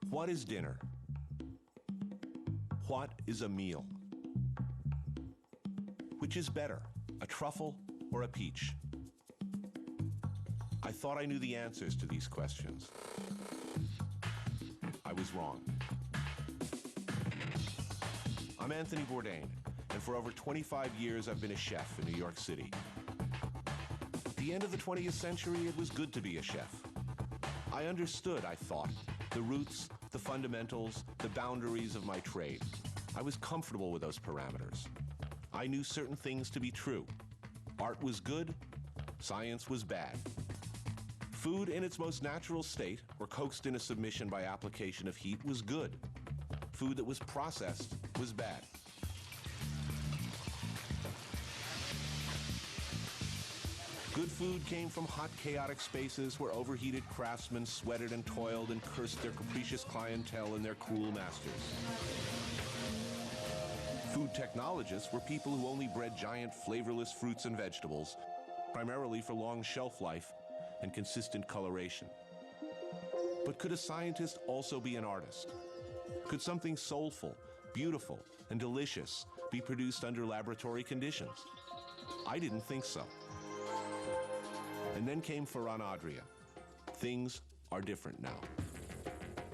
What is dinner? What is a meal? Which is better, a truffle or a peach? I thought I knew the answers to these questions. I was wrong. I'm Anthony Burdain, and for over 25 years I've been a chef in New York City. At the end of the 20th century, it was good to be a chef. I understood, I thought, the roots, the fundamentals, the boundaries of my trade. I was comfortable with those parameters. I knew certain things to be true. Art was good, science was bad. Food in its most natural state, or coaxed into submission by application of heat, was good. Food that was processed was bad. Good food came from hot, chaotic spaces where overheated craftsmen sweated and toiled and cursed their capricious clientele and their cruel masters. Food technologists were people who only bred giant, flavorless fruits and vegetables, primarily for long shelf life and consistent coloration. But could a scientist also be an artist? Could something soulful, beautiful, and delicious be produced under laboratory conditions? I didn't think so. And then came Ferran Adria. Things are different now.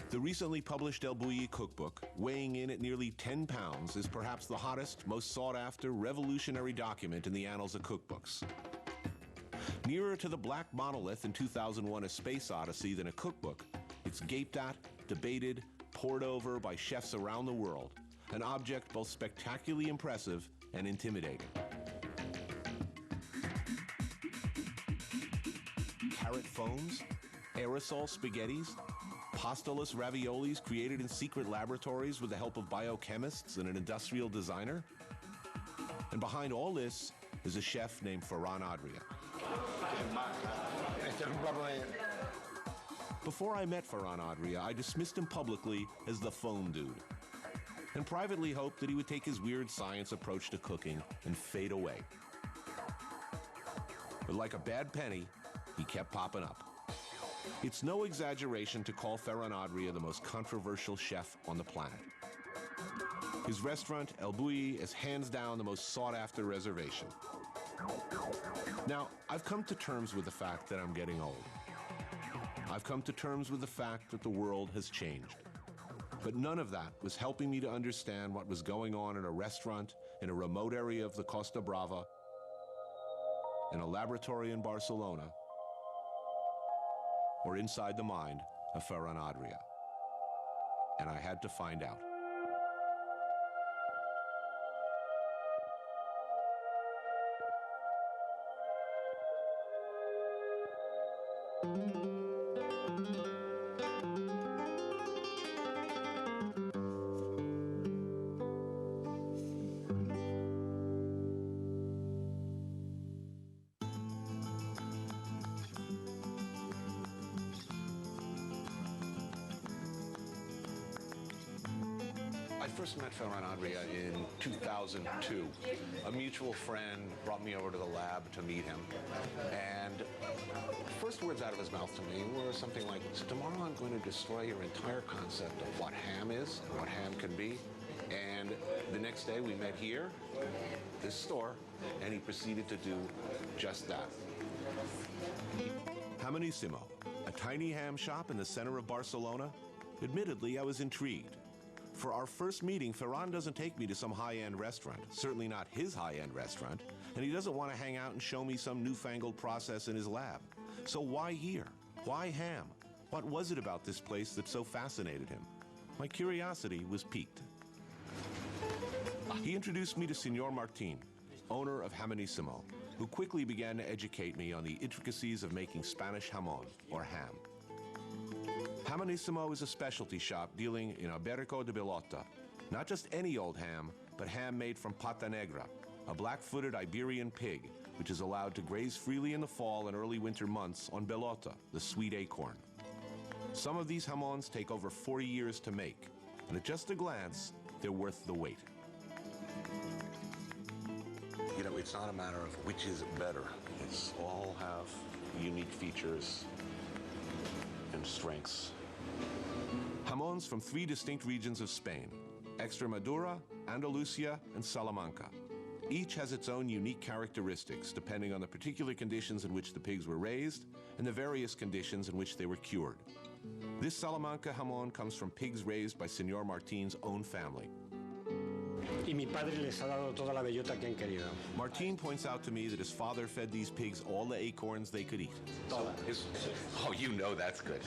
The recently published Bulli cookbook, weighing in at nearly 10 pounds, is perhaps the hottest, most sought-after, revolutionary document in the annals of cookbooks. Nearer to the black monolith in 2001: A Space Odyssey than a cookbook, it's gaped at, debated, pored over by chefs around the world, an object both spectacularly impressive and intimidating. Carrot foams, aerosol spaghettis, pastoless raviolis created in secret laboratories with the help of biochemists and an industrial designer. And behind all this is a chef named Ferran Adria. Before I met Ferran Adria, I dismissed him publicly as the foam dude, and privately hoped that he would take his weird science approach to cooking and fade away. But like a bad penny, he kept popping up. It's no exaggeration to call Ferran Adria the most controversial chef on the planet. His restaurant, El Bulli, is hands down the most sought-after reservation. Now, I've come to terms with the fact that I'm getting old. I've come to terms with the fact that the world has changed. But none of that was helping me to understand what was going on in a restaurant in a remote area of the Costa Brava, in a laboratory in Barcelona, or inside the mind of Ferran Adria. And I had to find out. I first met Ferran Adria in 2002. A mutual friend brought me over to the lab to meet him. And the first words out of his mouth to me were something like, "So tomorrow I'm going to destroy your entire concept of what ham is and what ham can be." And the next day we met here, this store, and he proceeded to do just that. Hamanissimo, a tiny ham shop in the center of Barcelona. Admittedly, I was intrigued. For our first meeting, Ferran doesn't take me to some high-end restaurant, certainly not his high-end restaurant, and he doesn't want to hang out and show me some newfangled process in his lab. So why here? Why ham? What was it about this place that so fascinated him? My curiosity was piqued. He introduced me to Senor Martin, owner of Hamanissimo, who quickly began to educate me on the intricacies of making Spanish jamón, or ham. Hamanissimo is a specialty shop dealing in Iberico de Bellota. Not just any old ham, but ham made from pata negra, a black-footed Iberian pig, which is allowed to graze freely in the fall and early winter months on bellota, the sweet acorn. Some of these jamons take over 40 years to make, and at just a glance, they're worth the wait. You know, it's not a matter of which is better. It's all have unique features and strengths. Jamons from 3 distinct regions of Spain: Extremadura, Andalusia, and Salamanca. Each has its own unique characteristics depending on the particular conditions in which the pigs were raised and the various conditions in which they were cured. This Salamanca jamon comes from pigs raised by Señor Martin's own family. Y mi padre les ha dado toda la bellota que han querido. Martin points out to me that his father fed these pigs all the acorns they could eat. Oh, you know that's good.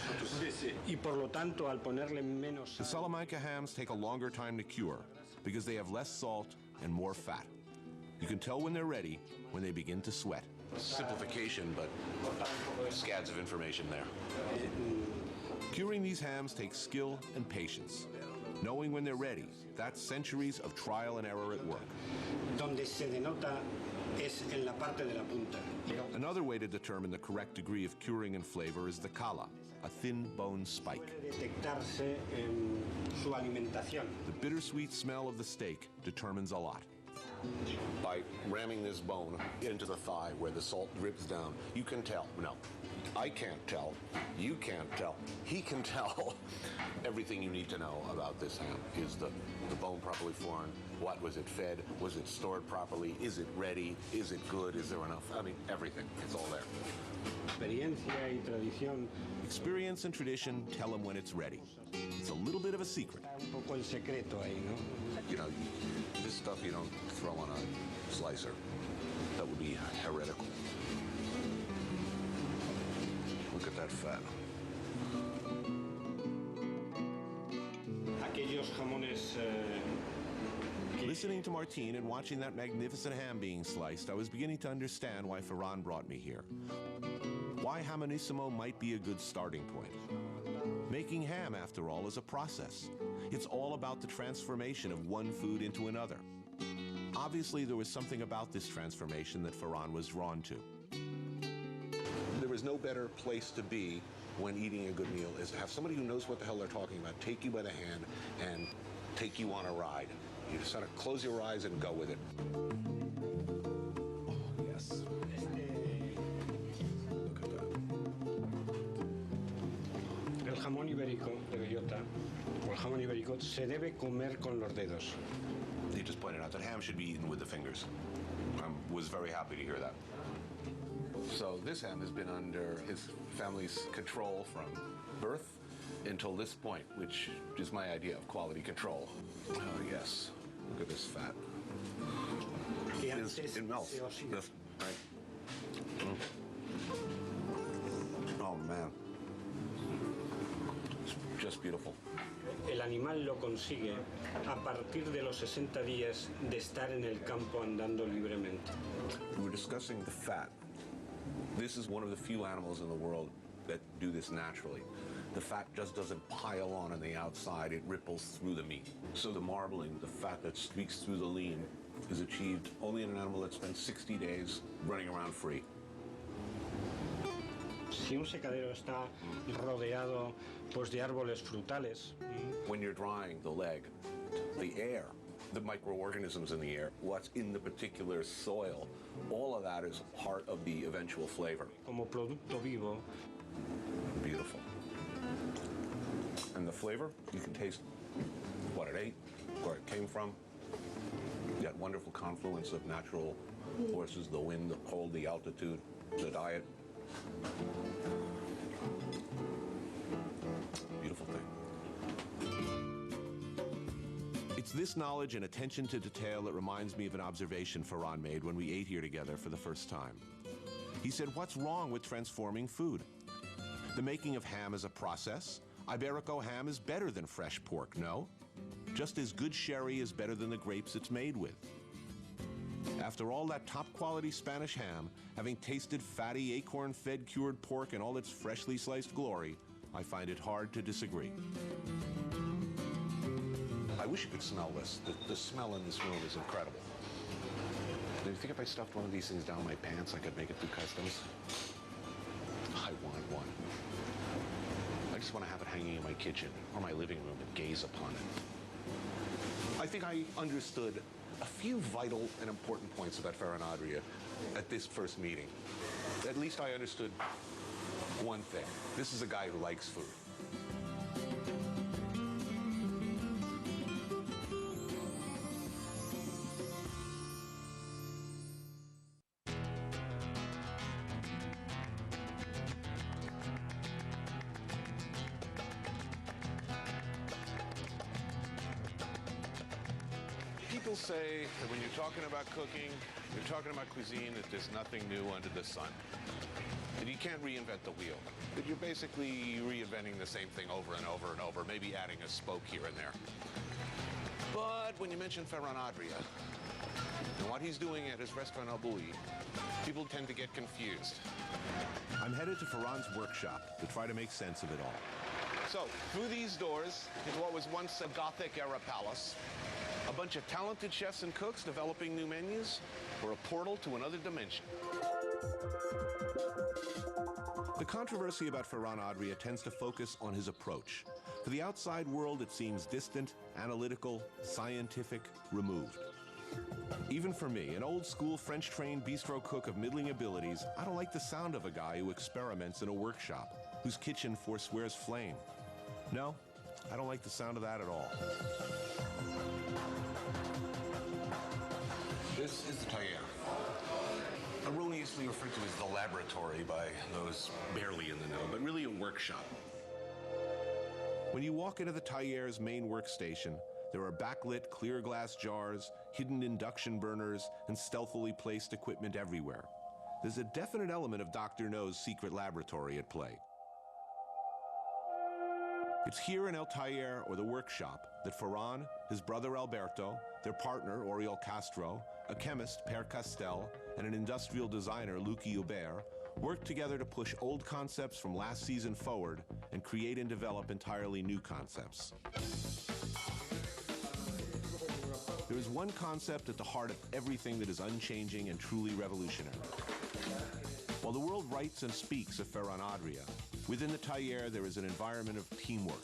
Y por lo tanto, al ponerle menos The Salamanca hams take a longer time to cure because they have less salt and more fat. You can tell when they're ready when they begin to sweat. Simplification, but scads of information there. Curing these hams takes skill and patience. Knowing when they're ready, that's centuries of trial and error at work. donde se denota es en la parte de la punta. Another way to determine the correct degree of curing and flavor is the cala, a thin bone spike. Puede detectarse en su alimentación. The bittersweet smell of the steak determines a lot. By ramming this bone into the thigh where the salt drips down, you can tell. No, I can't tell. You can't tell. He can tell. Everything you need to know about this ham. Is the bone properly formed? What was it fed? Was it stored properly? Is it ready? Is it good? Is there enough? I mean, everything. It's all there. Experiencia y tradición. Experience and tradition tell him when it's ready. It's a little bit of a secret. Un poco el secreto ahí, ¿no? You know, this stuff you don't throw on a slicer. That would be heretical. Look at that fat. Aquellos jamones Listening to Martin and watching that magnificent ham being sliced, I was beginning to understand why Ferran brought me here. Why Hamonissimo might be a good starting point. Making ham, after all, is a process. It's all about the transformation of one food into another. Obviously, there was something about this transformation that Ferran was drawn to. There is no better place to be when eating a good meal is to have somebody who knows what the hell they're talking about take you by the hand and take you on a ride. You just sort of close your eyes and go with it. Oh, yes. Look at that. El jamón ibérico de bellota o el jamón ibérico se debe comer con los dedos. You just pointed out that ham should be eaten with the fingers. I was very happy to hear that. So this ham has been under his family's control from birth until this point, which is my idea of quality control. Oh, yes. Look at this fat. It melts. This, right? Oh, man. It's just beautiful. El animal lo consigue a partir de los 60 días de estar en el campo andando libremente. We're discussing the fat. This is one of the few animals in the world that do this naturally. The fat just doesn't pile on the outside, it ripples through the meat. So the marbling, the fat that streaks through the lean, is achieved only in an animal that spends 60 days running around free. Si un secadero está rodeado pues, de árboles frutales, When you're drying the leg, the air, the microorganisms in the air, what's in the particular soil, all of that is part of the eventual flavor. como producto vivo, Beautiful. And the flavor, you can taste what it ate, where it came from. That wonderful confluence of natural forces, the wind, the cold, the altitude, the diet. Beautiful thing. It's this knowledge and attention to detail that reminds me of an observation Ferran made when we ate here together for the first time. He said, what's wrong with transforming food? The making of ham is a process. Iberico ham is better than fresh pork, no? Just as good sherry is better than the grapes it's made with. After all that top-quality Spanish ham, having tasted fatty, acorn-fed cured pork in all its freshly sliced glory, I find it hard to disagree. I wish you could smell this. The smell in this room is incredible. Do you think if I stuffed one of these things down my pants, I could make it through customs? I want one. I just want to have it hanging in my kitchen or my living room and gaze upon it. I think I understood a few vital and important points about Ferran Adria at this first meeting. At least I understood one thing. This is a guy who likes food. People say that when you're talking about cooking, you're talking about cuisine, that there's nothing new under the sun. That you can't reinvent the wheel. That you're basically reinventing the same thing over and over and over, maybe adding a spoke here and there. But when you mention Ferran Adria and what he's doing at his restaurant Bulli, people tend to get confused. I'm headed to Ferran's workshop to try to make sense of it all. So, through these doors is what was once a Gothic-era palace. A bunch of talented chefs and cooks developing new menus, or a portal to another dimension. The controversy about Ferran Adria tends to focus on his approach. For the outside world, it seems distant, analytical, scientific, removed. Even for me, an old-school French-trained bistro cook of middling abilities, I don't like the sound of a guy who experiments in a workshop, whose kitchen forswears flame. No, I don't like the sound of that at all. This is the taller, erroneously referred to as the laboratory by those barely in the know, but really a workshop. When you walk into the tailler's main workstation, there are backlit clear glass jars, hidden induction burners, and stealthily placed equipment everywhere. There's a definite element of Dr. No's secret laboratory at play. It's here in El Taller, or the workshop, that Ferran, his brother Alberto, their partner Oriol Castro, a chemist, Per Castel, and an industrial designer, Lucky Hubert, work together to push old concepts from last season forward and create and develop entirely new concepts. There is one concept at the heart of everything that is unchanging and truly revolutionary. While the world writes and speaks of Ferran Adria, within the taller there is an environment of teamwork.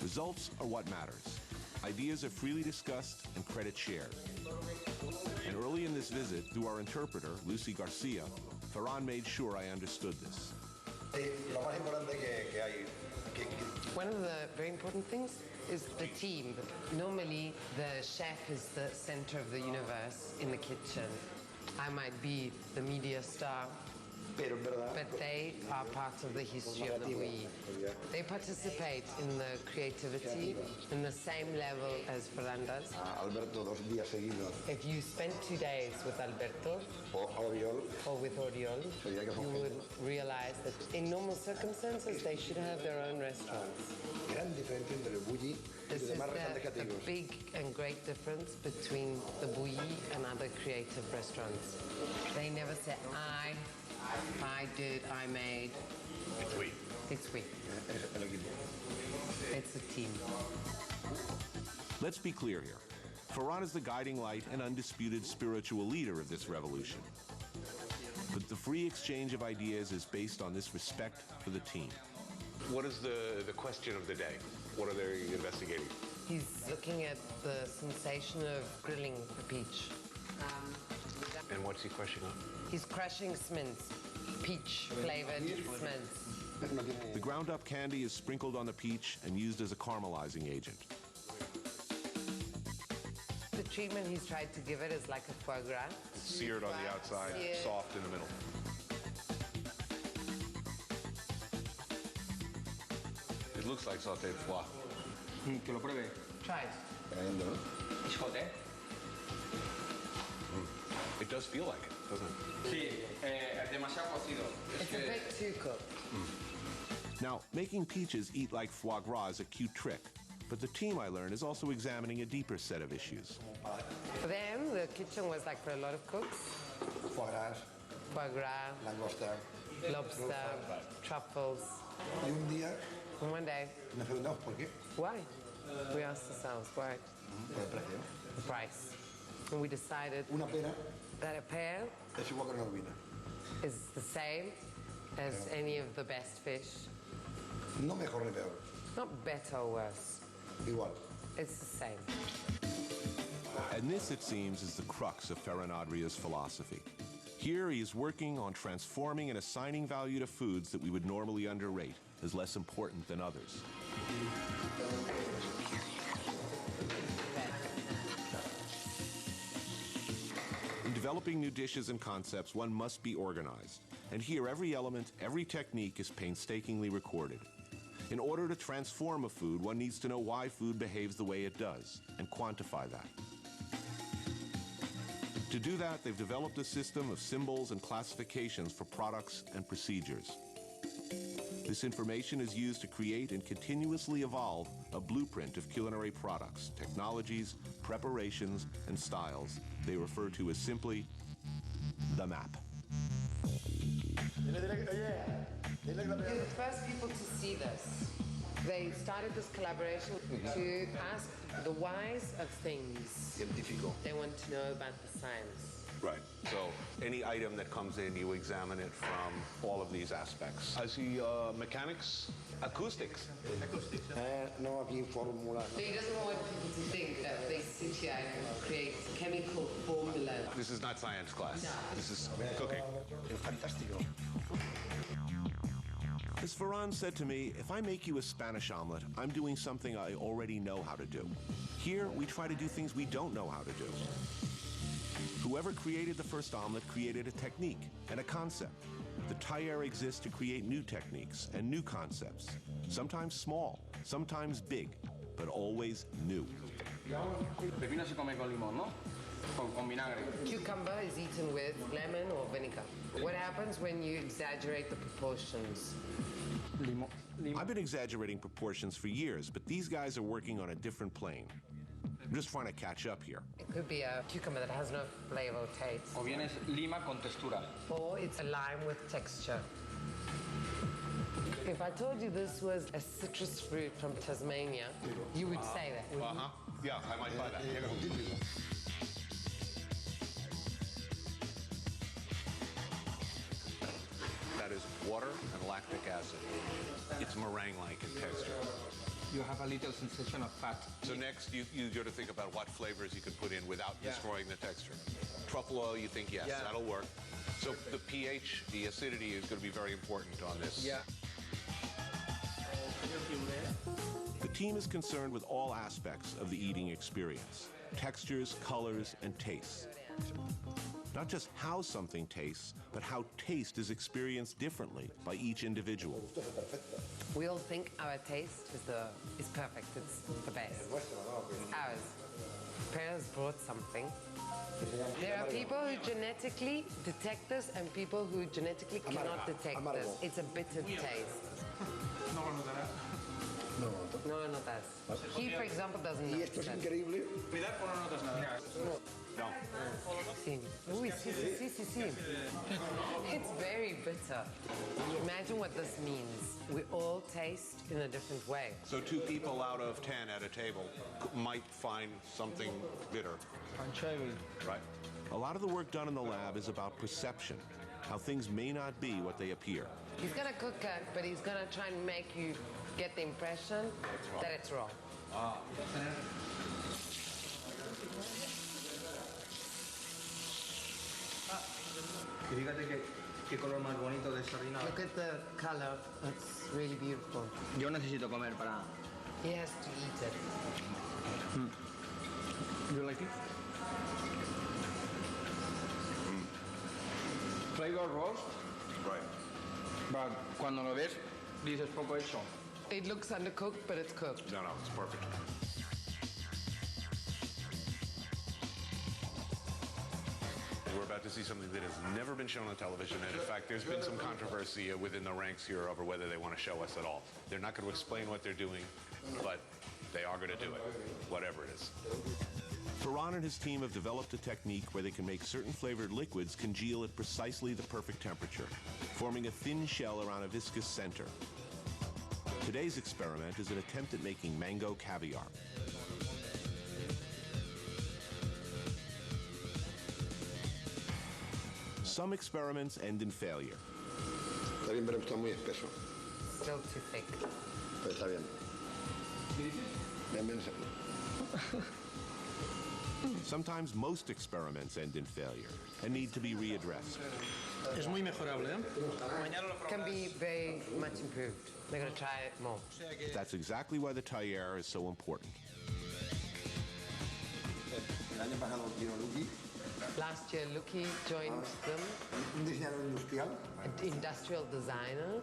Results are what matters. Ideas are freely discussed and credit shared. And early in this visit, through our interpreter, Lucy Garcia, Ferran made sure I understood this. One of the very important things is the team. Normally, the chef is the center of the universe in the kitchen. I might be the media star, but they are part of the history of the Bulli. They participate in the creativity in the same level as Ferran does. If you spent 2 days with Alberto or with Oriol, you would realize that in normal circumstances they should have their own restaurants. This is the big and great difference between the Bulli and other creative restaurants. They never say I did, I made. It's we. It's we. It's a team. Let's be clear here. Ferran is the guiding light and undisputed spiritual leader of this revolution. But the free exchange of ideas is based on this respect for the team. What is the question of the day? What are they investigating? He's looking at the sensation of grilling a peach. And what's he crushing on? He's crushing smins, peach-flavored smins. The ground-up candy is sprinkled on the peach and used as a caramelizing agent. The treatment he's tried to give it is like a foie gras. Seared on the outside, Seared. soft in the middle. It looks like sautéed foie. Que lo pruebe. Try it. ¿Es hot, eh? It does feel like it, doesn't it? Sí, demasiado cocido. It's a bit too cooked. Now, making peaches eat like foie gras is a cute trick, but the team, I learned, is also examining a deeper set of issues. For them, the kitchen was like for a lot of cooks. Foie gras, Foie gras, langosta. lobster, truffles. Y un día And one day, nos preguntamos por qué. why? We asked ourselves, why? Por el precio. The price. And we decided Una pera that a pear es igual que una urbina. is the same as any of the best fish. No mejor ni peor. Not better or worse. Igual. It's the same. And this, it seems, is the crux of Ferran Adria's philosophy. Here he is working on transforming and assigning value to foods that we would normally underrate as less important than others. In developing new dishes and concepts, one must be organized. And here, every element, every technique is painstakingly recorded. In order to transform a food, one needs to know why food behaves the way it does and quantify that. To do that, they've developed a system of symbols and classifications for products and procedures. This information is used to create and continuously evolve a blueprint of culinary products, technologies, preparations, and styles they refer to as simply the map. You're the first people to see this. They started this collaboration to ask the whys of things. Científico. They want to know about the science. Right. So any item that comes in, you examine it from all of these aspects. I see mechanics, acoustics. No, aquí fórmula. So he doesn't want people to think that they sit here and create chemical formula. This is not science class. No. This is cooking. Es fantástico. As Ferran said to me, if I make you a Spanish omelet, I'm doing something I already know how to do. Here, we try to do things we don't know how to do. Whoever created the first omelet created a technique and a concept. The tailleur exists to create new techniques and new concepts, sometimes small, sometimes big, but always new. Pepino se come con limón, ¿no? Con vinagre. Cucumber is eaten with lemon or vinegar. What happens when you exaggerate the proportions? I've been exaggerating proportions for years, but these guys are working on a different plane. I'm just trying to catch up here. It could be a cucumber that has no flavor or taste. O bien es lima con textura. Or it's a lime with texture. If I told you this was a citrus fruit from Tasmania, you would say that, wouldn't you? Yeah, I might buy that. That is water and lactic acid. It's meringue-like in texture. You have a little sensation of fat. So next, you got to think about what flavors you can put in without destroying the texture. Truffle oil, you think, yes, that'll work. So the pH, the acidity is going to be very important on this. Yeah. The team is concerned with all aspects of the eating experience: textures, colors, and tastes. Not just how something tastes, but how taste is experienced differently by each individual. We all think our taste is perfect. It's the best. It's ours. Parents brought something. There are people who genetically detect this and people who genetically cannot detect this. It's a bitter taste. No lo notas. He, for example, doesn't Y notice esto es that. increíble. No. Sí. Uy, sí, sí, sí, sí. It's very bitter. Imagine what this means. We all taste in a different way. So 2 people out of 10 at a table might find something bitter. Anchovy. Right. A lot of the work done in the lab is about perception, how things may not be what they appear. He's gonna cook it, but he's gonna try and make you get the impression that it's wrong. Y fíjate qué color más bonito de sardina. Look at the color. It's really beautiful. Yo necesito comer para... He has to eat it. You like it? Flavor roast. Right. But cuando lo ves, dices poco hecho. It looks undercooked, but it's cooked. No, it's perfect. We're about to see something that has never been shown on television, and in fact, there's been some controversy within the ranks here over whether they want to show us at all. They're not going to explain what they're doing, but they are going to do it, whatever it is. Ferran and his team have developed a technique where they can make certain flavored liquids congeal at precisely the perfect temperature, forming a thin shell around a viscous center. Today's experiment is an attempt at making mango caviar. Some experiments end in failure. Está bien, pero está muy espeso. Still too thick. Pero está bien. Bien, bien seco. Sometimes most experiments end in failure and need to be readdressed. Es muy mejorable, ¿eh? Can be very much improved. We're gonna try it more. That's exactly why the tailleur is so important. El año pasado vino Luqui, Last year, Luki joined them, un diseñador industrial. an industrial designer.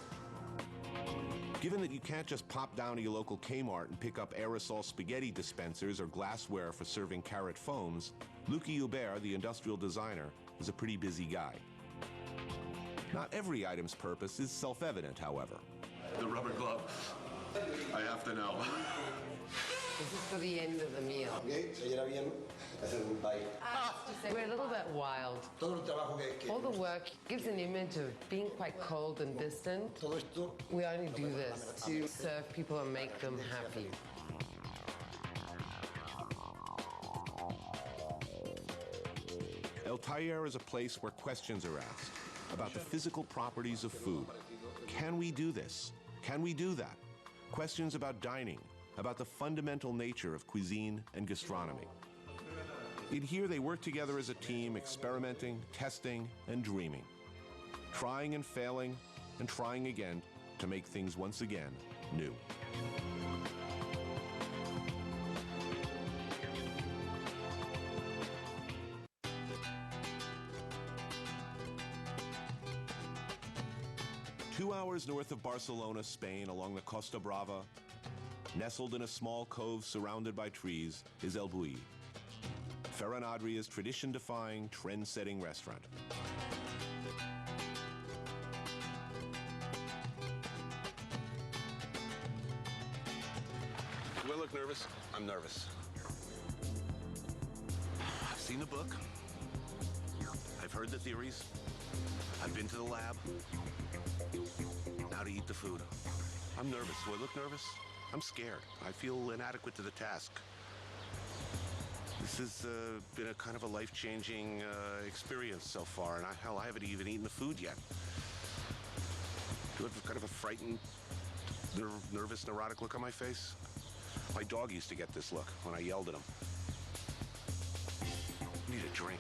Given that you can't just pop down to your local Kmart and pick up aerosol spaghetti dispensers or glassware for serving carrot foams, Lucky Hubert, the industrial designer, is a pretty busy guy. Not every item's purpose is self-evident, however. The rubber glove. I have to know. This is for the end of the meal. Ok, se llena bien, hacer un bite. We're a little bit wild. Todo el trabajo que All the work gives an image of being quite cold and distant. todo esto. We only do this to serve people and make them happy. El Taller is a place where questions are asked about the physical properties of food. Can we do this? Can we do that? Questions about dining, about the fundamental nature of cuisine and gastronomy. In here, they work together as a team, experimenting, testing, and dreaming. Trying and failing, and trying again to make things once again new. Two hours north of Barcelona, Spain, along the Costa Brava, nestled in a small cove surrounded by trees, is El Bulli, Ferran Adria's tradition-defying, trend-setting restaurant. Do I look nervous? I'm nervous. I've seen the book. I've heard the theories. I've been to the lab. Now to eat the food. I'm nervous. Do I look nervous? I'm scared. I feel inadequate to the task. This has been a kind of a life-changing experience so far, and I haven't even eaten the food yet. Do I have kind of a frightened, nervous, neurotic look on my face? My dog used to get this look when I yelled at him. I need a drink.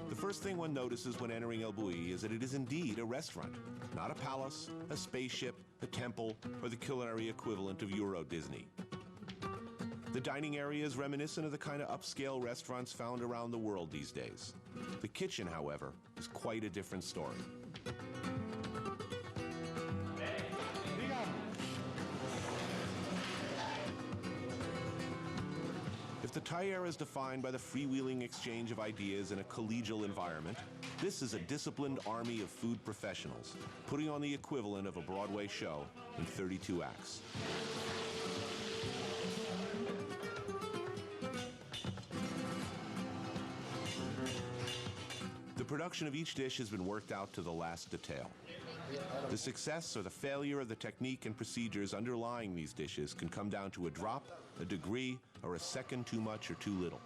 The first thing one notices when entering El Bulli is that it is indeed a restaurant, not a palace, a spaceship, a temple, or the culinary equivalent of Euro Disney. The dining area is reminiscent of the kind of upscale restaurants found around the world these days. The kitchen, however, is quite a different story. If the taller is defined by the freewheeling exchange of ideas in a collegial environment, this is a disciplined army of food professionals, putting on the equivalent of a Broadway show in 32 acts. The production of each dish has been worked out to the last detail. The success or the failure of the technique and procedures underlying these dishes can come down to a drop, a degree, or a second too much or too little.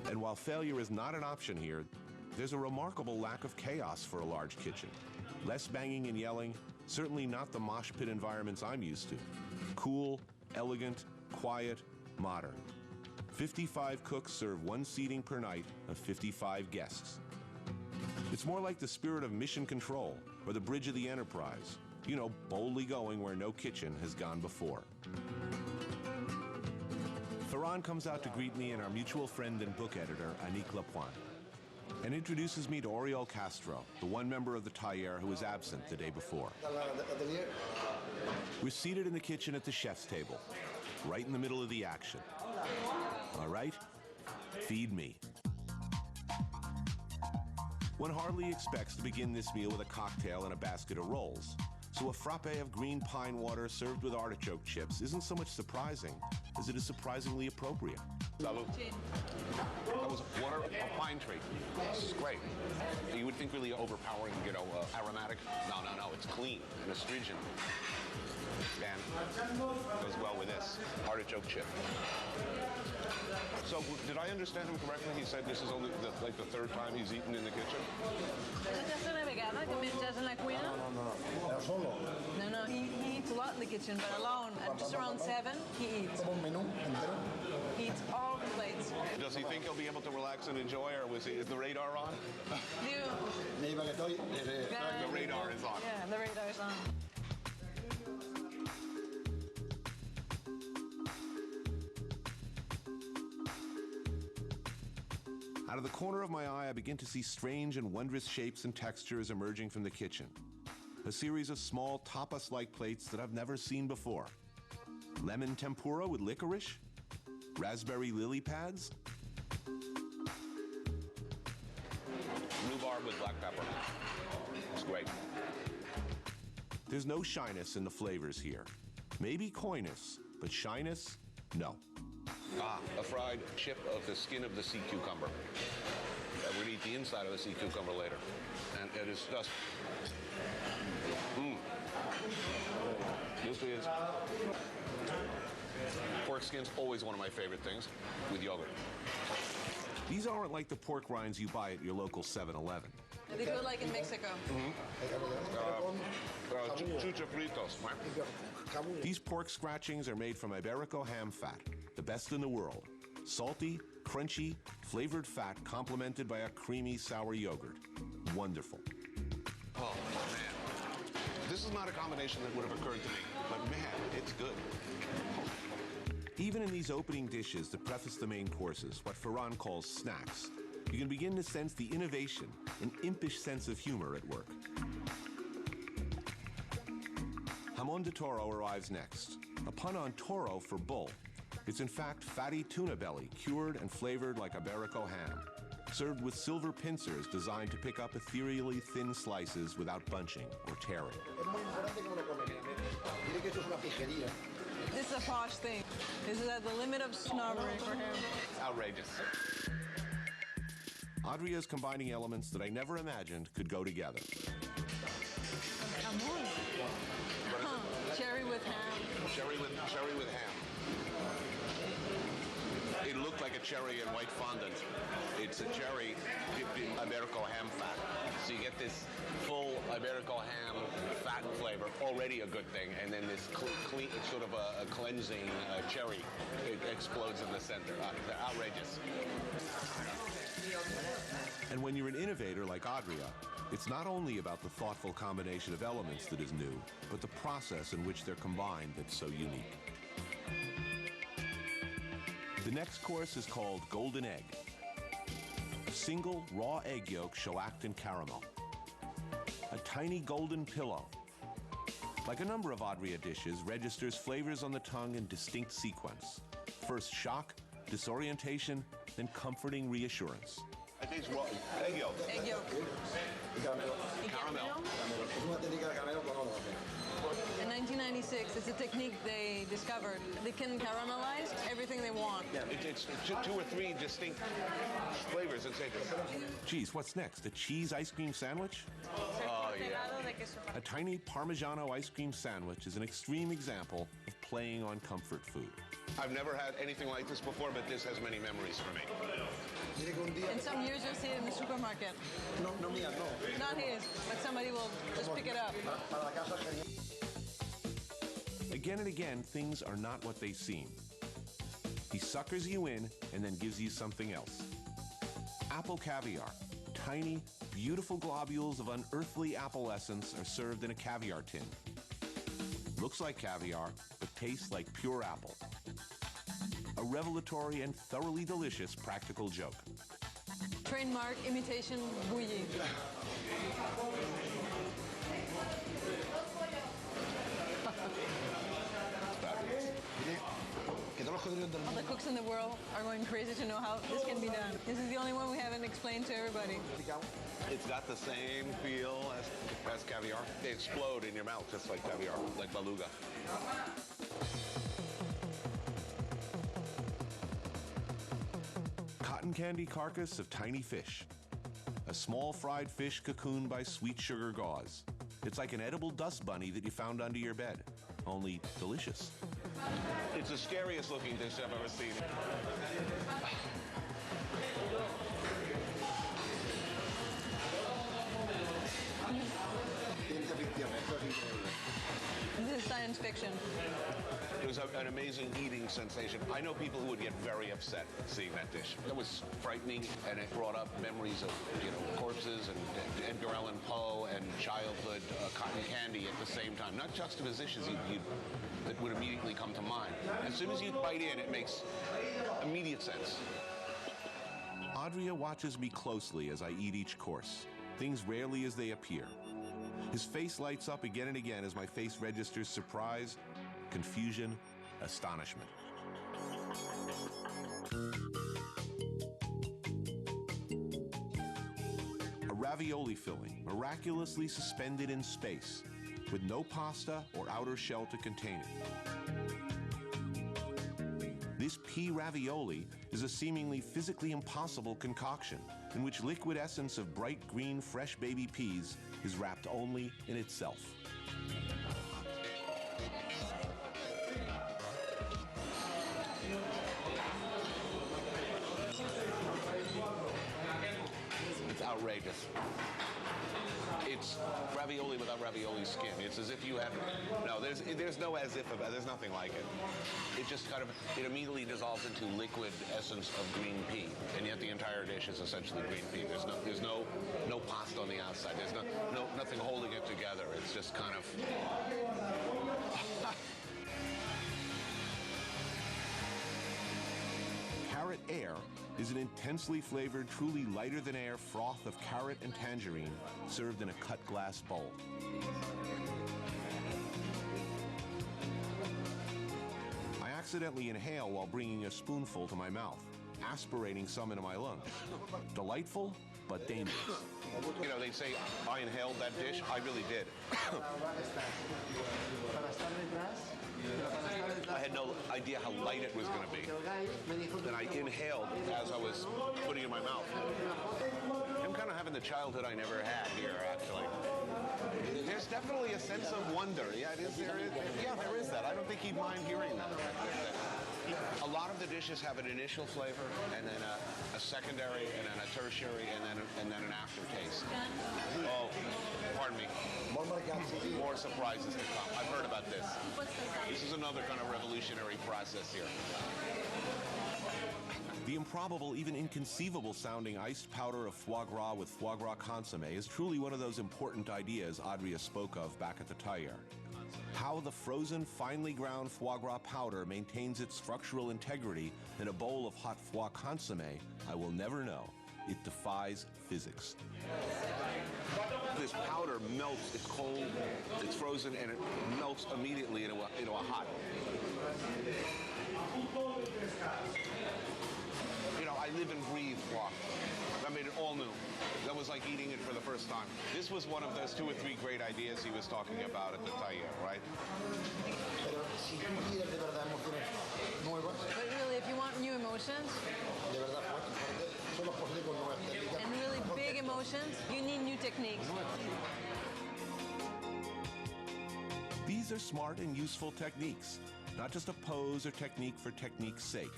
And while failure is not an option here, there's a remarkable lack of chaos for a large kitchen. Less banging and yelling, certainly not the mosh pit environments I'm used to. Cool, elegant, quiet, modern. 55 cooks serve one seating per night of 55 guests. It's more like the spirit of Mission Control or the Bridge of the Enterprise. You know, boldly going where no kitchen has gone before. Ferran comes out to greet me and our mutual friend and book editor, Annick Lapointe, and introduces me to Oriol Castro, the one member of the taller who was absent the day before. We're seated in the kitchen at the chef's table, right in the middle of the action. All right, feed me. One hardly expects to begin this meal with a cocktail and a basket of rolls, so a frappe of green pine water served with artichoke chips isn't so much surprising as it is surprisingly appropriate. Salud. That was water of pine tree. This is great. You would think really overpowering, you know, aromatic. No, it's clean and astringent. And goes well with this artichoke chip. So, did I understand him correctly? He said this is only like the third time he's eaten in the kitchen? És la tercera vegada que menges en la cuina? No, solo. No, he eats a lot in the kitchen, but alone, at just around 7, he eats. Como un menú entero. He eats all the plates. Does he think he'll be able to relax and enjoy, or is the radar on? Me iba que estoy. The radar is on. Yeah, the radar is on. Out of the corner of my eye, I begin to see strange and wondrous shapes and textures emerging from the kitchen. A series of small tapas-like plates that I've never seen before. Lemon tempura with licorice? Raspberry lily pads? Rhubarb with black pepper. It's great. There's no shyness in the flavors here. Maybe coyness, but shyness, no. A fried chip of the skin of the sea cucumber. We're going to eat the inside of the sea cucumber later. And it is just... This is... Pork skin's always one of my favorite things with yogurt. These aren't like the pork rinds you buy at your local 7-Eleven. They do it like in Mexico. Chucha fritos, right? These pork scratchings are made from Iberico ham fat, the best in the world. Salty, crunchy, flavored fat complemented by a creamy, sour yogurt. Wonderful. Oh, man. This is not a combination that would have occurred to me, but man, it's good. Even in these opening dishes that preface the main courses, what Ferran calls snacks, you can begin to sense the innovation and impish sense of humor at work. Jamon de Toro arrives next. A pun on toro for bull. It's in fact fatty tuna belly, cured and flavored like Iberico ham, served with silver pincers designed to pick up ethereally thin slices without bunching or tearing. This is a posh thing. This is at the limit of snobbery for him. It's outrageous. Adria is combining elements that I never imagined could go together. Jamon. Cherry with ham. Cherry with ham. It looked like a cherry and white fondant. It's a cherry dipped in Iberico ham fat. So you get this full Iberico ham fat flavor, already a good thing, and then this clean, sort of a cleansing cherry. It explodes in the center. They're outrageous. And when you're an innovator like Adria, it's not only about the thoughtful combination of elements that is new, but the process in which they're combined that's so unique. The next course is called Golden Egg. A single raw egg yolk shellacked in caramel. A tiny golden pillow. Like a number of Adria dishes, registers flavors on the tongue in distinct sequence. First shock, disorientation, then comforting reassurance. It tastes raw egg yolk. Egg yolk. Caramel. In 1996, it's a technique they discovered. They can caramelize everything they want. Yeah, it's two or three distinct flavors inside this. Geez, what's next? A cheese ice cream sandwich? Oh, yeah. A tiny Parmigiano ice cream sandwich is an extreme example of playing on comfort food. I've never had anything like this before, but this has many memories for me. In some years, you'll see it in the supermarket. No mías, no. Not his, but somebody will just pick it up. Para la casa es genial. Again and again, things are not what they seem. He suckers you in and then gives you something else. Apple caviar. Tiny, beautiful globules of unearthly apple essence are served in a caviar tin. Looks like caviar, but tastes like pure apple. A revelatory and thoroughly delicious practical joke. Trademark imitation Bulli. All the cooks in the world are going crazy to know how this can be done. This is the only one we haven't explained to everybody. It's got the same feel as caviar. They explode in your mouth just like caviar, like beluga. Cotton candy carcass of tiny fish. A small fried fish cocooned by sweet sugar gauze. It's like an edible dust bunny that you found under your bed, only delicious. It's the scariest looking dish I've ever seen. This is science fiction. It was an amazing eating sensation. I know people who would get very upset seeing that dish. It was frightening, and it brought up memories of, corpses and Edgar Allan Poe and childhood cotton candy at the same time. Not juxtapositions that would immediately come to mind. As soon as you bite in, it makes immediate sense. Adria watches me closely as I eat each course, things rarely as they appear. His face lights up again and again as my face registers surprise, confusion, astonishment. A ravioli filling, miraculously suspended in space, with no pasta or outer shell to contain it. This pea ravioli is a seemingly physically impossible concoction in which liquid essence of bright green fresh baby peas is wrapped only in itself. It's outrageous. It's ravioli without ravioli skin. It's as if you had, no, there's no as if, there's nothing like it. It just kind of, it immediately dissolves into liquid essence of green pea, and yet the entire dish is essentially green pea. There's no pasta on the outside. There's nothing holding it together. It's just kind of. Carrot air is an intensely flavored, truly lighter-than-air froth of carrot and tangerine served in a cut glass bowl. I accidentally inhale while bringing a spoonful to my mouth, aspirating some into my lungs. Delightful, but dangerous. You know, they say, I inhaled that dish. I really did. I had no idea how light it was going to be. And I inhaled as I was putting it in my mouth. I'm kind of having the childhood I never had here, actually. There's definitely a sense of wonder. Yeah, there is that. I don't think he'd mind hearing that. A lot of the dishes have an initial flavor, and then a secondary, and then a tertiary, and then an aftertaste. Oh, pardon me. More surprises to come. I've heard about this. This is another kind of revolutionary process here. The improbable, even inconceivable sounding iced powder of foie gras with foie gras consomme is truly one of those important ideas Adria spoke of back at the tailleur. How the frozen, finely ground foie gras powder maintains its structural integrity in a bowl of hot foie consomme, I will never know. It defies physics. This powder melts, it's cold, it's frozen, and it melts immediately into a hot. You know, I live and breathe foie. That made it all new. That was like eating it for the first time. This was one of those 2 or 3 great ideas he was talking about at the tailleur, right? But really, if you want new emotions, and really big emotions, you need new techniques. These are smart and useful techniques, not just a pose or technique for technique's sake.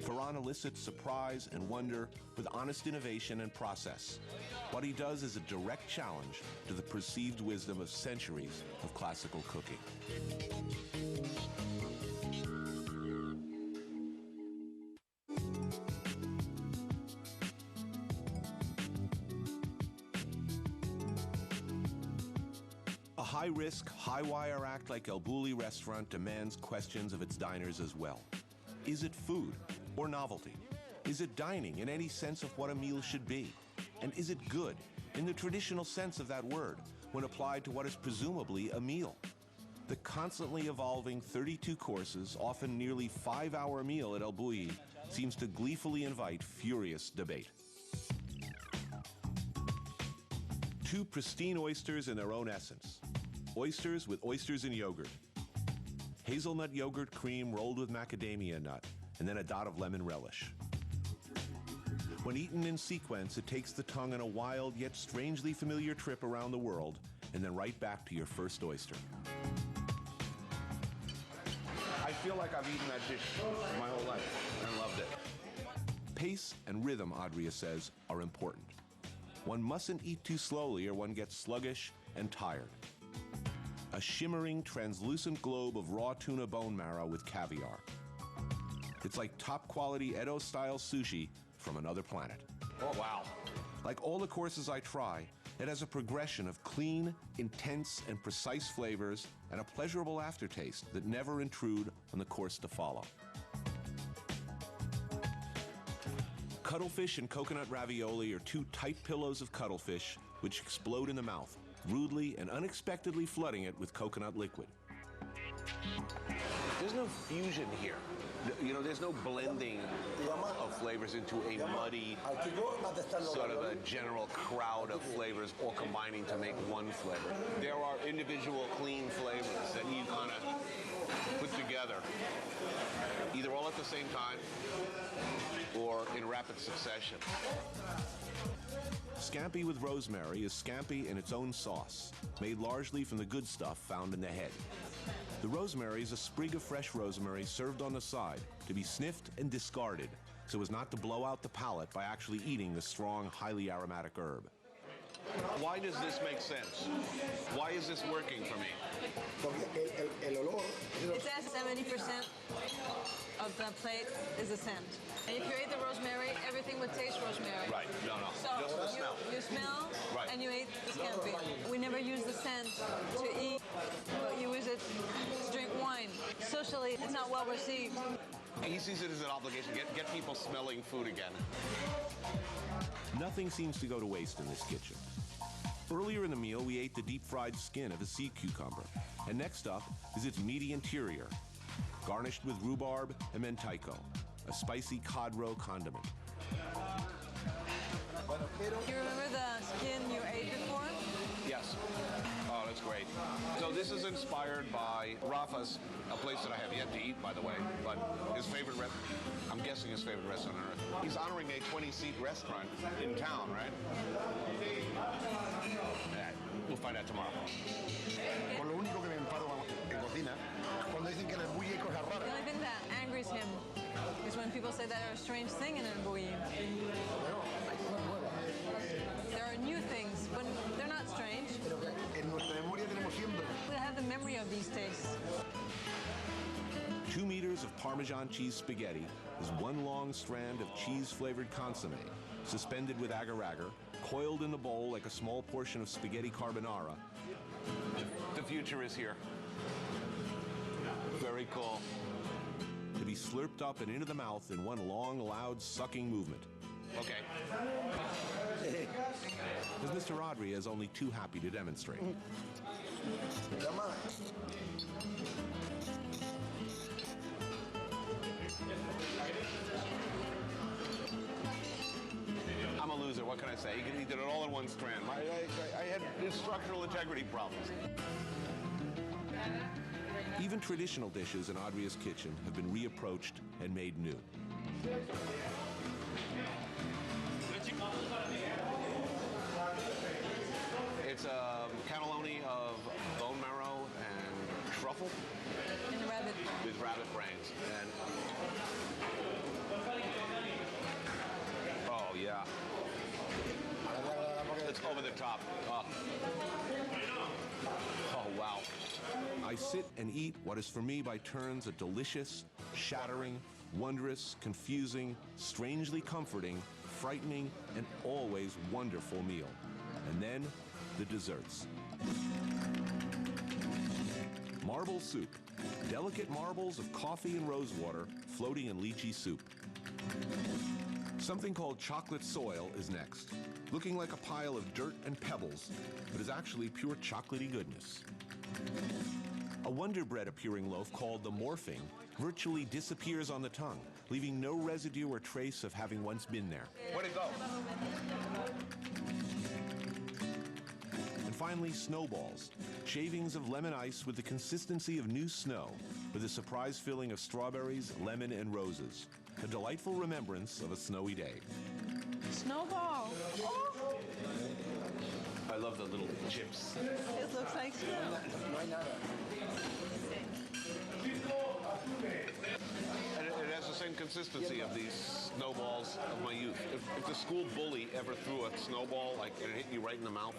Ferran elicits surprise and wonder with honest innovation and process. What he does is a direct challenge to the perceived wisdom of centuries of classical cooking. A high-risk, high-wire act like El Bulli restaurant demands questions of its diners as well. Is it food or novelty? Is it dining in any sense of what a meal should be? And is it good in the traditional sense of that word when applied to what is presumably a meal? The constantly evolving 32 courses, often nearly 5-hour meal at El Bulli seems to gleefully invite furious debate. 2 pristine oysters in their own essence. Oysters with oysters and yogurt. Hazelnut yogurt cream rolled with macadamia nut, and then a dot of lemon relish. When eaten in sequence, it takes the tongue on a wild yet strangely familiar trip around the world, and then right back to your first oyster. I feel like I've eaten that dish my whole life and loved it. Pace and rhythm, Adria says, are important. One mustn't eat too slowly or one gets sluggish and tired. A shimmering, translucent globe of raw tuna bone marrow with caviar. It's like top-quality Edo-style sushi from another planet. Oh, wow. Like all the courses I try, it has a progression of clean, intense, and precise flavors and a pleasurable aftertaste that never intrude on the course to follow. Cuttlefish and coconut ravioli are two tight pillows of cuttlefish which explode in the mouth, rudely and unexpectedly flooding it with coconut liquid. There's no fusion here. You know, there's no blending of flavors into a muddy, sort of a general crowd of flavors all combining to make one flavor. There are individual clean flavors that you kind of put together, either all at the same time or in rapid succession. Scampi with rosemary is scampi in its own sauce, made largely from the good stuff found in the head. The rosemary is a sprig of fresh rosemary served on the side to be sniffed and discarded so as not to blow out the palate by actually eating the strong, highly aromatic herb. Why does this make sense? Why is this working for me? It says 70% of the plate is the scent. And if you ate the rosemary, everything would taste rosemary. Right, no. So Just the smell. You smell, Right. and you ate the scampi. We never use the scent to eat, but you use it to drink wine. Socially, it's not well received. He sees it as an obligation. Get people smelling food again. Nothing seems to go to waste in this kitchen. Earlier in the meal, we ate the deep-fried skin of a sea cucumber. And next up is its meaty interior, garnished with rhubarb and mentaiko, a spicy cod roe condiment. You remember the skin you ate before? Yes. Oh, that's great. So this is inspired by Rafa's, a place that I have yet to eat, by the way, but his favorite I'm guessing his favorite restaurant on earth. He's honoring a 20-seat restaurant in town, right? Yeah, we'll find out tomorrow. Con lo único que me enfado en cocina es cuando dicen que en el bulli hay cosas The raras. only thing that angers him is when people say that there's a strange thing in a bulli. There are new things, but they're not strange. Pero que en nuestra memoria tenemos siempre. We have the memory of these tastes. 2 meters of Parmesan cheese spaghetti is one long strand of cheese-flavored consomme, suspended with agar-agar, coiled in the bowl like a small portion of spaghetti carbonara. The future is here. Very cool. To be slurped up and into the mouth in one long, loud, sucking movement. Okay. As Mr. Adria is only too happy to demonstrate. I'm a loser. What can I say? He did it all in one strand. I had structural integrity problems. Even traditional dishes in Adria's kitchen have been reapproached and made new. It's a cannelloni of bone marrow and truffle And the rabbit. with rabbit brains. And oh yeah, it's over the top. Oh wow. I sit and eat what is for me by turns a delicious, shattering, wondrous, confusing, strangely comforting, frightening, and always wonderful meal. And then the desserts. Marble soup. Delicate marbles of coffee and rosewater floating in lychee soup. Something called chocolate soil is next, looking like a pile of dirt and pebbles, but is actually pure chocolatey goodness. A Wonder Bread appearing loaf called the morphing virtually disappears on the tongue, leaving no residue or trace of having once been there. Where'd it go? And finally, snowballs, shavings of lemon ice with the consistency of new snow, with a surprise filling of strawberries, lemon, and roses. A delightful remembrance of a snowy day. Snowball. Oh, I love the little chips. it looks like snow. And it has the same consistency of these snowballs of my youth. If the school bully ever threw a snowball like and it hit you right in the mouth,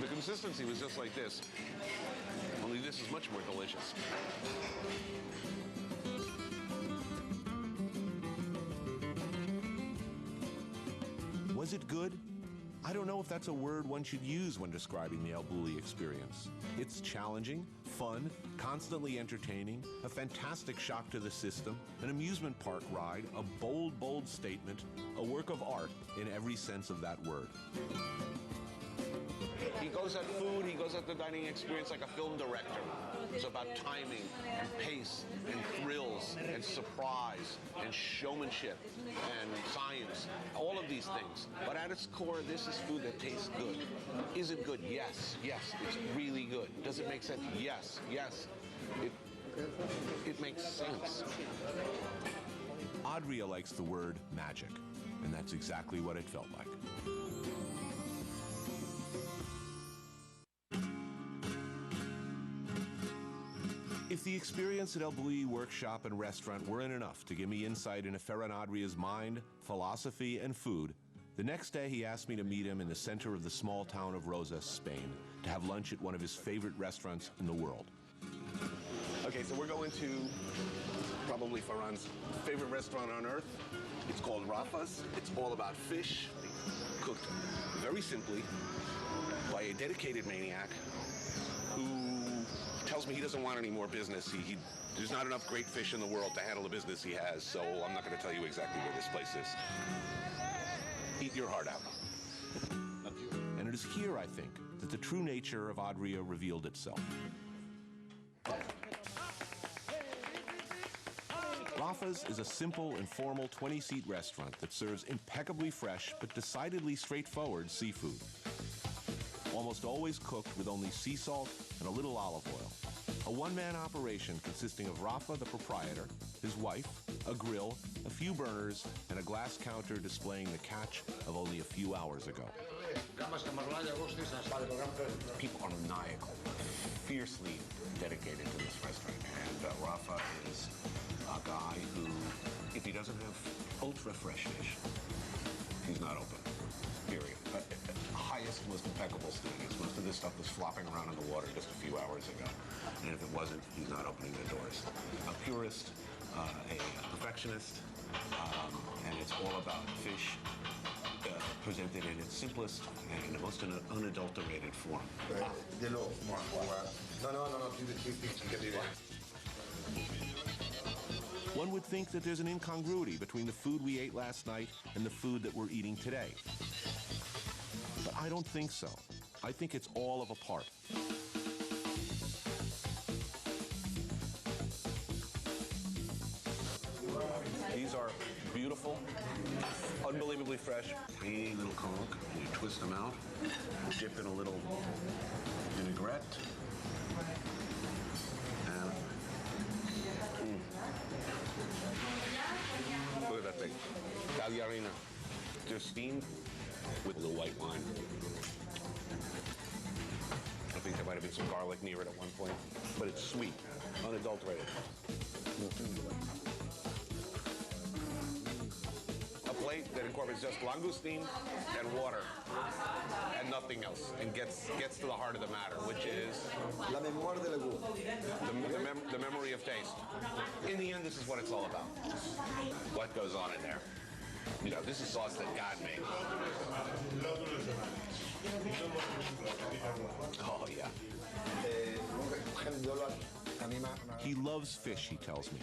the consistency was just like this. Only this is much more delicious. Was it good? I don't know if that's a word one should use when describing the El Bulli experience. It's challenging, fun, constantly entertaining, a fantastic shock to the system, an amusement park ride, a bold, bold statement, a work of art in every sense of that word. He goes at food, he goes at the dining experience like a film director. It's about timing and pace and thrills and surprise and showmanship and science, all of these things. But at its core, this is food that tastes good. Is it good? Yes, yes, it's really good. Does it make sense? Yes, yes. It makes sense. Adria likes the word magic, and that's exactly what it felt like. If the experience at El Bulli workshop and restaurant weren't enough to give me insight into Ferran Adria's mind, philosophy, and food, the next day he asked me to meet him in the center of the small town of Roses, Spain, to have lunch at one of his favorite restaurants in the world. Okay, so we're going to probably Ferran's favorite restaurant on earth. It's called Rafa's. It's all about fish, cooked very simply by a dedicated maniac who tells me he doesn't want any more business. There's not enough great fish in the world to handle the business he has, so I'm not going to tell you exactly where this place is. Eat your heart out. And it is here, I think, that the true nature of Adria revealed itself. Rafa's is a simple, informal 20-seat restaurant that serves impeccably fresh but decidedly straightforward seafood. Almost always cooked with only sea salt and a little olive oil. A one-man operation consisting of Rafa, the proprietor, his wife, a grill, a few burners, and a glass counter displaying the catch of only a few hours ago. People are maniacal, fiercely dedicated to this restaurant. And Rafa is a guy who, if he doesn't have ultra-fresh fish, he's not open, period. Highest, most impeccable standards. Most of this stuff was flopping around in the water just a few hours ago. And if it wasn't, he's not opening the doors. A purist, a perfectionist, and it's all about fish presented in its simplest and most unadulterated form. One would think that there's an incongruity between the food we ate last night and the food that we're eating today. But I don't think so. I think it's all of a part. These are beautiful, unbelievably fresh. Tiny little conch, and you twist them out, dip in a little vinaigrette, and look at that thing. Tagliarina. They're steamed with a little white wine. I think there might have been some garlic near it at one point, but it's sweet, unadulterated. A plate that incorporates just langoustine and water and nothing else, and gets to the heart of the matter, which is La mémoire de la goût. the memory of taste. In the end, this is what it's all about. What goes on in there. You know, this is sauce that God made. Oh, yeah. He loves fish, he tells me,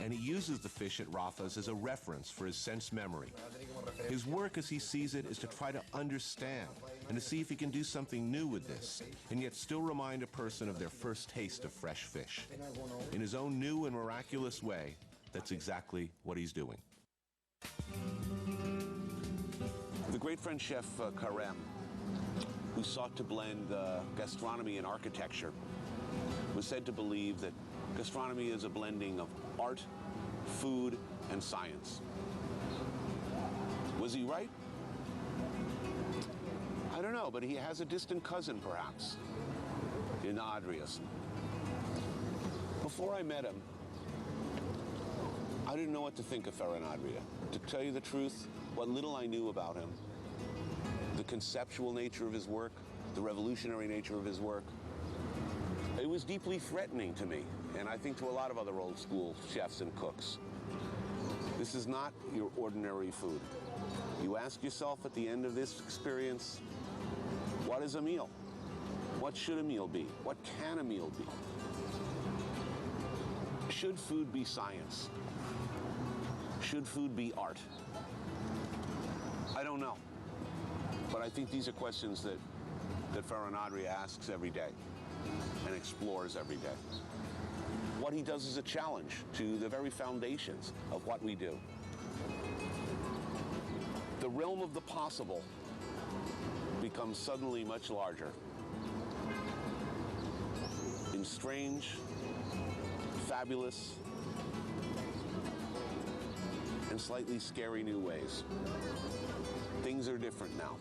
and he uses the fish at Rafa's as a reference for his sense memory. His work, as he sees it, is to try to understand and to see if he can do something new with this, and yet still remind a person of their first taste of fresh fish. In his own new and miraculous way, that's exactly what he's doing. The great French chef Carême, who sought to blend gastronomy and architecture, was said to believe that gastronomy is a blending of art, food, and science. Was he right? I don't know, but he has a distant cousin, perhaps, in Adria. Before I met him, I didn't know what to think of Ferran Adria. To tell you the truth, what little I knew about him, the conceptual nature of his work, the revolutionary nature of his work, it was deeply threatening to me, and I think to a lot of other old school chefs and cooks. This is not your ordinary food. You ask yourself at the end of this experience, what is a meal? What should a meal be? What can a meal be? Should food be science? Should food be art? I don't know. But I think these are questions that Ferran Adria asks every day and explores every day. What he does is a challenge to the very foundations of what we do. The realm of the possible becomes suddenly much larger in strange, fabulous, and slightly scary new ways. Things are different now.